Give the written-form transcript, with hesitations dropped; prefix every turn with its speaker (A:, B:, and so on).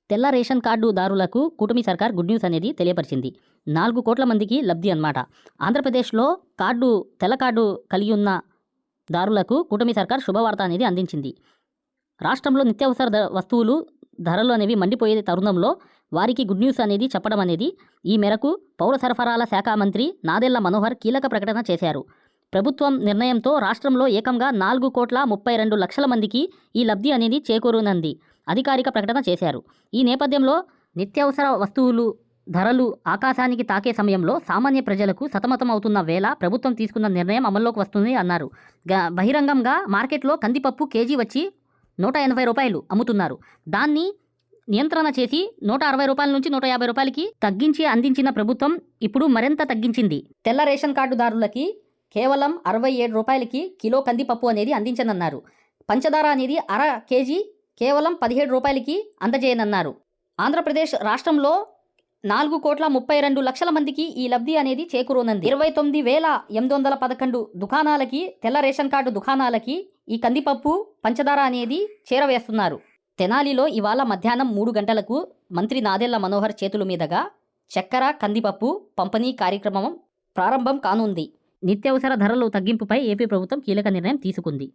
A: తెల్ల రేషన్ కార్డుదారులకు కూటమి సర్కార్ గుడ్ న్యూస్ అనేది తెలియపరిచింది. 4 కోట్ల మందికి లబ్ధి అన్నమాట. ఆంధ్రప్రదేశ్లో తెల్ల కార్డు కలిగి ఉన్న దారులకు కూటమి సర్కార్ శుభవార్త అనేది అందించింది. రాష్ట్రంలో నిత్యావసర వస్తువులు ధరలు అనేవి మండిపోయే తరుణంలో వారికి గుడ్ న్యూస్ అనేది చెప్పడం అనేది, ఈ మేరకు పౌర సరఫరాల శాఖ మంత్రి నాదెళ్ల మనోహర్ కీలక ప్రకటన చేశారు. ప్రభుత్వం నిర్ణయంతో రాష్ట్రంలో ఏకంగా 4,32,00,000 మందికి ఈ లబ్ధి అనేది చేకూరునంది అధికారిక ప్రకటన చేశారు. ఈ నేపథ్యంలో నిత్యావసర వస్తువులు ధరలు ఆకాశానికి తాకే సమయంలో సామాన్య ప్రజలకు సతమతం అవుతున్న వేళ ప్రభుత్వం తీసుకున్న నిర్ణయం అమల్లోకి వస్తుంది అన్నారు. బహిరంగంగా మార్కెట్లో కందిపప్పు కేజీ వచ్చి 180 రూపాయలు అమ్ముతున్నారు. దాన్ని నియంత్రణ చేసి 160 రూపాయల నుంచి 150 రూపాయలకి తగ్గించి అందించిన ప్రభుత్వం ఇప్పుడు మరింత తగ్గించింది. తెల్ల రేషన్ కార్డుదారులకి కేవలం 67 రూపాయలకి కిలో కందిపప్పు అనేది అందించనున్నారు. పంచదార అనేది అర కేజీ కేవలం 17 రూపాయలకి అందజేయనున్నారు. ఆంధ్రప్రదేశ్ రాష్ట్రంలో 4,32,00,000 మందికి ఈ లబ్ధి అనేది చేకూరనుంది. 29,811 దుకాణాలకి, తెల్ల రేషన్ కార్డు దుకాణాలకి ఈ కందిపప్పు పంచదార అనేది చేరవేస్తున్నారు. తెనాలిలో ఇవాళ మధ్యాహ్నం 3 గంటలకు మంత్రి నాదెళ్ల మనోహర్ చేతుల మీదుగా చక్కెర కందిపప్పు పంపిణీ కార్యక్రమం ప్రారంభం కానుంది. నిత్యావసర ధరల తగ్గింపుపై ఏపీ ప్రభుత్వం కీలక నిర్ణయం తీసుకుంది.